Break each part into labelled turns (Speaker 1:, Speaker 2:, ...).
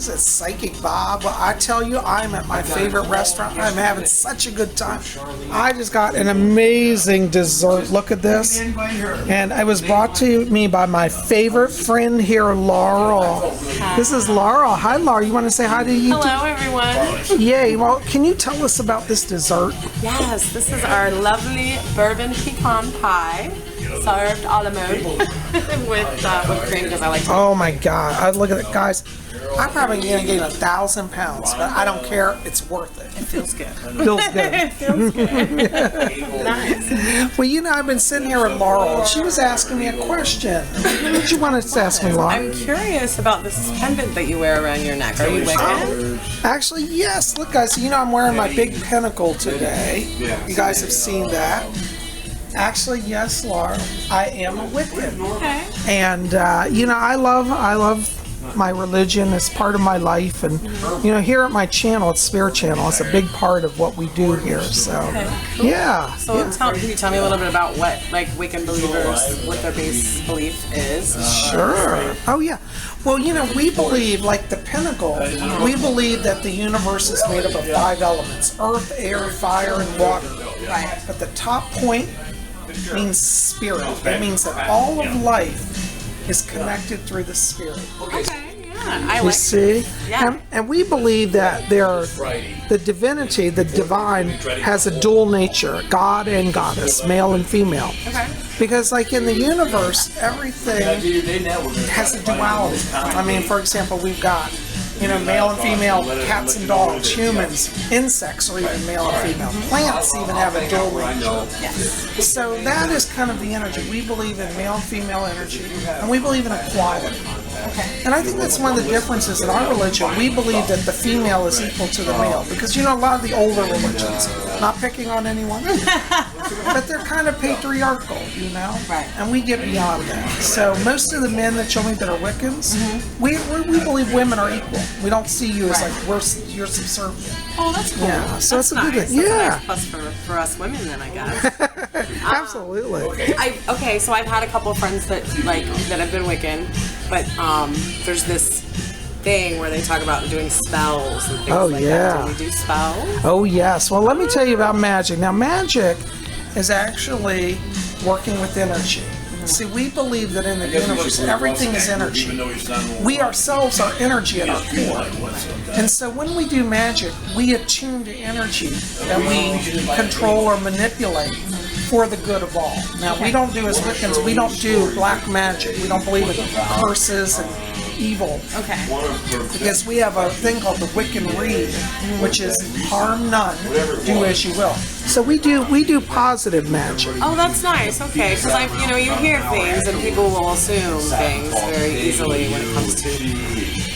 Speaker 1: He's a psychic Bob. I tell you, I'm at my favorite restaurant. I'm having such a good time. I just got an amazing dessert. Look at this. And it was brought to me by my favorite friend here, Laurel. This is Laurel. Hi, Laurel. You want to say hi to you?
Speaker 2: Hello, everyone.
Speaker 1: Yay. Well, can you tell us about this dessert?
Speaker 2: Yes, this is our lovely bourbon pecan pie, served a la mode with whipped cream because I like to.
Speaker 1: Oh my God! Look at it, guys. I'm probably gonna gain 1,000 pounds, but I don't care. It's worth it.
Speaker 2: It feels good.
Speaker 1: Feels good.
Speaker 2: It feels good. Nice.
Speaker 1: Well, you know, I've been sitting here with Laurel, and she was asking me a question. What did you want to ask me, Laurel?
Speaker 2: I'm curious about this pendant that you wear around your neck. Are you Wiccan?
Speaker 1: Actually, yes. Look, guys, you know I'm wearing my big pentacle today. You guys have seen that. Actually, yes, Laura, I am a Wiccan.
Speaker 2: Okay.
Speaker 1: And, you know, I love my religion. It's part of my life. And, you know, here at my channel, it's Spirit Channel. It's a big part of what we do here. So, yeah.
Speaker 2: So can you tell me a little bit about what, like, Wiccan believers, what their base belief is?
Speaker 1: Sure. Oh, yeah. Well, you know, we believe, like the pinnacle, we believe that the universe is made up of 5 elements: earth, air, fire, and water.
Speaker 2: Right.
Speaker 1: But the top point means spirit. That means that all of life is connected through the spirit.
Speaker 2: Okay, yeah. I
Speaker 1: You
Speaker 2: like
Speaker 1: see?
Speaker 2: Yeah.
Speaker 1: And we believe that the divinity, the divine, has a dual nature, God and goddess, male and female.
Speaker 2: Okay.
Speaker 1: Because like in the universe, everything has a duality. I mean, for example, we've got, you know, male and female, cats and dogs, humans, insects are even male and female. Plants even have a dual nature.
Speaker 2: Yes.
Speaker 1: So that is kind of the energy. We believe in male and female energy, and we believe in equality.
Speaker 2: Okay.
Speaker 1: And I think that's one of the differences in our religion. We believe that the female is equal to the male. Because, you know, a lot of the older religions, not picking on anyone, but they're kind of patriarchal, you know?
Speaker 2: Right.
Speaker 1: And we get beyond that. So most of the men that show me that are Wiccans, we believe women are equal. We don't see you as like, you're subservient.
Speaker 2: Oh, that's cool.
Speaker 1: Yeah, so
Speaker 2: that's
Speaker 1: it's a good
Speaker 2: nice.
Speaker 1: thing. Yeah.
Speaker 2: That's a nice plus for us women then, I guess.
Speaker 1: Absolutely.
Speaker 2: Okay, so I've had a couple of friends that have been Wiccan, but there's this thing where they talk about doing spells and things like that. Do we do spells?
Speaker 1: Oh, yes. Well, let me tell you about magic. Now, magic is actually working with energy. See, we believe that in the universe, everything is energy. We ourselves are energy at our core. And so when we do magic, we attune to energy that we control or manipulate for the good of all. Now, we don't do, as Wiccans, we don't do black magic. We don't believe in curses and evil.
Speaker 2: Okay.
Speaker 1: Because we have a thing called the Wiccan Read, which is harm none, do as you will. So we do positive magic.
Speaker 2: Oh, that's nice. Okay, because you hear things and people will assume things very easily when it comes to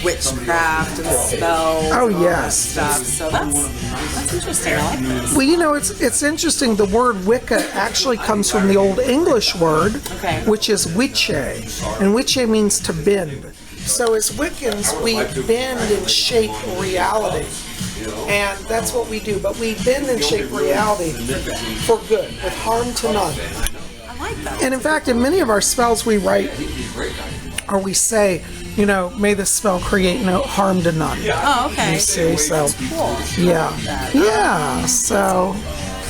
Speaker 2: witchcraft and spells.
Speaker 1: Oh, yes.
Speaker 2: And stuff. So that's interesting. I like this.
Speaker 1: Well, you know, it's interesting. The word Wicca actually comes from the Old English word, which is witche, and witche means to bend. So as Wiccans, we bend and shape reality. And that's what we do. But we bend and shape reality for good, with harm to none.
Speaker 2: I like that.
Speaker 1: And in fact, in many of our spells we write, or we say, you know, may this spell create no harm to none.
Speaker 2: Oh, okay.
Speaker 1: You see, so,
Speaker 2: Cool.
Speaker 1: yeah, so...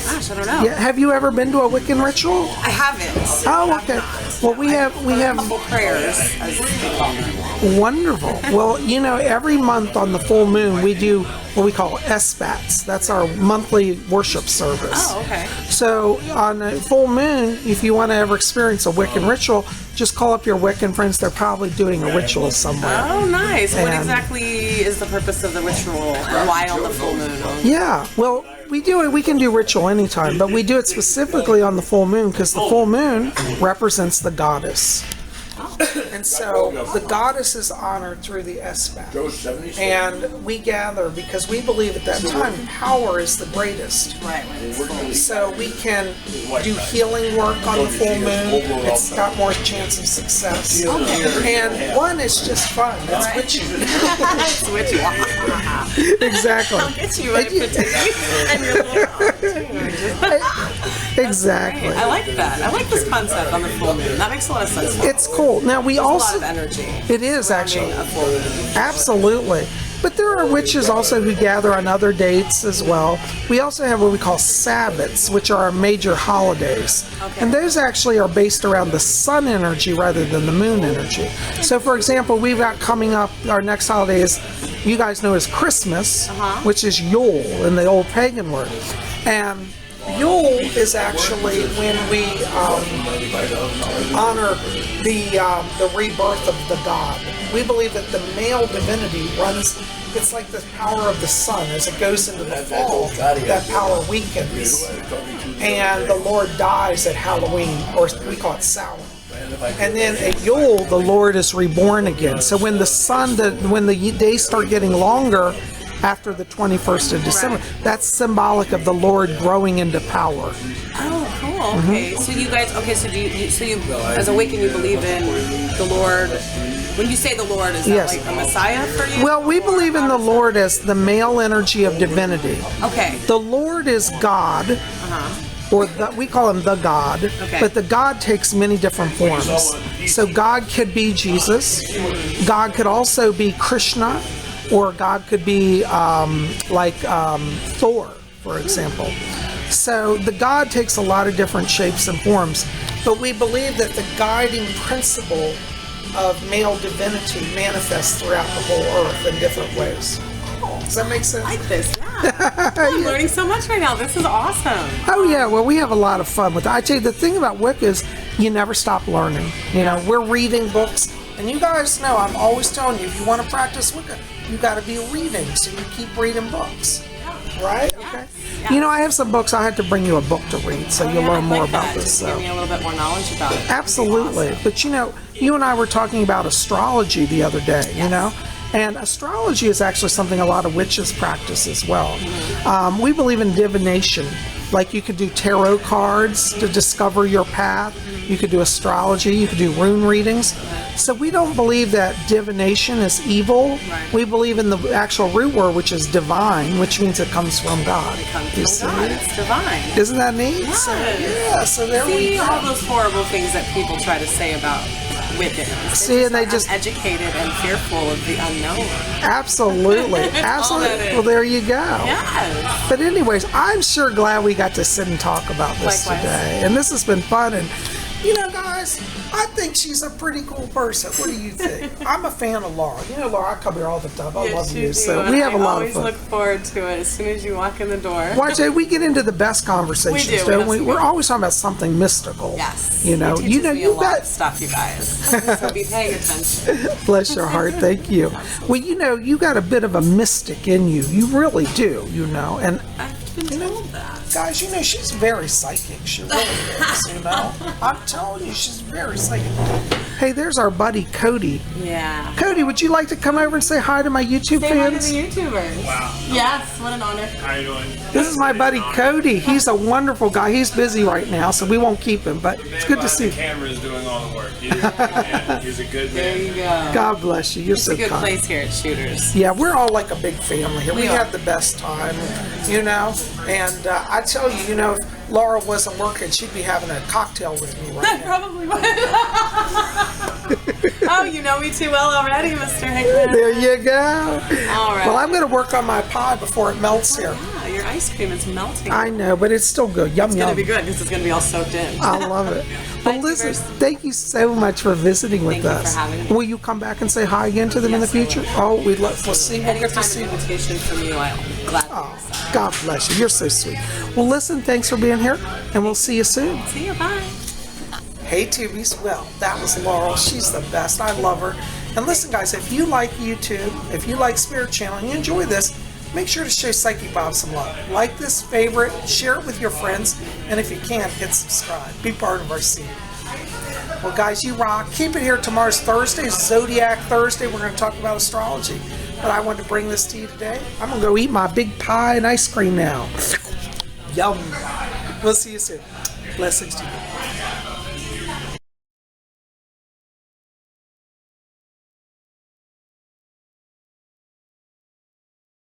Speaker 2: Gosh, I don't know.
Speaker 1: Yeah, have you ever been to a Wiccan ritual?
Speaker 2: I haven't.
Speaker 1: Oh, okay. Well, we have
Speaker 2: couple prayers.
Speaker 1: Wonderful. Well, you know, every month on the full moon we do what we call SBATs. That's our monthly worship service.
Speaker 2: Oh, okay.
Speaker 1: So on a full moon, if you want to ever experience a Wiccan ritual, just call up your Wiccan friends. They're probably doing a ritual somewhere.
Speaker 2: Oh, nice. What
Speaker 1: And-
Speaker 2: exactly is the purpose of the ritual? Why on the full moon?
Speaker 1: Yeah, well, we can do ritual anytime, but we do it specifically on the full moon because the full moon represents the goddess. And so the goddess is honored through the SBAT. And we gather because we believe at that time power is the greatest.
Speaker 2: Right.
Speaker 1: So we can do healing work on the full moon. It's got more chance of success. And one is just fun. It's witchy.
Speaker 2: It's witchy.
Speaker 1: Exactly.
Speaker 2: I'll get you right and your little
Speaker 1: Exactly.
Speaker 2: I like that. I like this concept on the full moon. That makes a lot of sense.
Speaker 1: It's cool. Now we
Speaker 2: There's
Speaker 1: also
Speaker 2: a lot of energy.
Speaker 1: It is actually
Speaker 2: A full moon.
Speaker 1: absolutely. But there are witches also who gather on other dates as well. We also have what we call Sabbats, which are our major holidays.
Speaker 2: Okay.
Speaker 1: And those actually are based around the sun energy rather than the moon energy. So, for example, we've got coming up, our next holiday is, you guys know, is Christmas, which is Yule in the old pagan word. And Yule is actually when we honor the rebirth of the god. We believe that the male divinity runs, it's like the power of the sun. As it goes into the fall, that power weakens. And the Lord dies at Halloween, or we call it Samhain. And then at Yule, the Lord is reborn again. So when when the days start getting longer, after the 21st of December. That's symbolic of the Lord growing into power.
Speaker 2: Oh, cool. Okay. So you guys, so you, as a Wiccan, you believe in the Lord. When you say the Lord, is that like a Messiah for you?
Speaker 1: Well, we believe in the Lord as the male energy of divinity.
Speaker 2: Okay.
Speaker 1: The Lord is God. Or we call him the God, but the God takes many different forms. So God could be Jesus. God could also be Krishna. Or God could be Thor, for example. So the God takes a lot of different shapes and forms, but we believe that the guiding principle of male divinity manifests throughout the whole earth in different ways. Does that make sense?
Speaker 2: I like this, yeah. I'm learning so much right now. This is awesome.
Speaker 1: Oh yeah, well we have a lot of fun with it. I tell you, the thing about Wicca is you never stop learning. You know, we're reading books, and you guys know I'm always telling you, if you want to practice Wicca, you got to be reading, so you keep reading books. Right? Okay.
Speaker 2: Yes.
Speaker 1: You know, I have some books. I had to bring you a book to read, so you'll learn more about this.
Speaker 2: Just give me a little bit more knowledge about it.
Speaker 1: Absolutely.
Speaker 2: Awesome.
Speaker 1: But you know, you and I were talking about astrology the other day, you know? And astrology is actually something a lot of witches practice as well. We believe in divination. Like you could do tarot cards to discover your path. You could do astrology. You could do rune readings. So we don't believe that divination is evil. We believe in the actual root word, which is divine, which means it comes from God.
Speaker 2: It comes from God. It's divine.
Speaker 1: Isn't that neat?
Speaker 2: Yes.
Speaker 1: So there we go.
Speaker 2: All those horrible things that people try to say about Wiccans.
Speaker 1: See, and they just
Speaker 2: educated and fearful of the unknown.
Speaker 1: Absolutely, absolutely. Well, there you go.
Speaker 2: Yes.
Speaker 1: But anyways, I'm sure glad we got to sit and talk about this today, and this has been fun. And you know, guys, I think she's a pretty cool person. What do you think? I'm a fan of Laurel. You know, Laurel, I come here all the time. I love you. So we have a lot of fun.
Speaker 2: I always look forward to it as soon as you walk in the door.
Speaker 1: Watch it. We get into the best conversations, don't we? We're always talking about something mystical.
Speaker 2: Yes.
Speaker 1: You know,
Speaker 2: you got stuff, you guys. So be paying attention.
Speaker 1: Bless your heart. Thank you. Well, you know, you got a bit of a mystic in you. You really do. You know, and
Speaker 2: you know that.
Speaker 1: Guys, you know, she's very psychic. She really is, you know. I'm telling you, she's very psychic. Hey, there's our buddy, Cody.
Speaker 2: Yeah.
Speaker 1: Cody, would you like to come over and say hi to my YouTube fans?
Speaker 2: Say hi to the YouTubers.
Speaker 3: Wow.
Speaker 2: Yes, what an honor.
Speaker 3: How are you doing?
Speaker 1: This is my buddy, Cody. He's a wonderful guy. He's busy right now, so we won't keep him, but it's good to see
Speaker 3: the camera is doing all the work. He's a good man. He's a good man.
Speaker 2: There you go.
Speaker 1: God bless you. You're so kind.
Speaker 2: It's a good place here at Shooters.
Speaker 1: Yeah, we're all like a big family here. We
Speaker 2: are.
Speaker 1: have the best time, you know. And I tell you, you know, if Laura wasn't working, she'd be having a cocktail with me right now.
Speaker 2: Probably would. Oh, you know me too well already, Mr. Hickman.
Speaker 1: There you go.
Speaker 2: All right.
Speaker 1: Well, I'm going to work on my pie before it melts here.
Speaker 2: Yeah, your ice cream is melting.
Speaker 1: I know, but it's still good. Yum,
Speaker 2: It's
Speaker 1: yum.
Speaker 2: going to be good because it's going to be all soaked in.
Speaker 1: I love it. Well, listen, thank you so much for visiting with us.
Speaker 2: Thank you for having me.
Speaker 1: Will you come back and say hi again to them in the future? Oh, we'll see. We'll get to see
Speaker 2: Anytime an invitation from you, I'll gladly accept.
Speaker 1: God bless you. You're so sweet. Well, listen, thanks for being here, and we'll see you soon.
Speaker 2: See you, bye.
Speaker 1: Hey, Tubies. Well, that was Laurel. She's the best. I love her. And listen, guys, if you like YouTube, if you like Spirit Channel, and you enjoy this, make sure to show Psychic Bob some love. Like this, favorite, share it with your friends, and if you can, hit subscribe. Be part of our scene. Well, guys, you rock. Keep it here. Tomorrow's Thursday, Zodiac Thursday. We're going to talk about astrology. But I wanted to bring this to you today. I'm going to go eat my big pie and ice cream now. Yum. We'll see you soon. Blessings to you.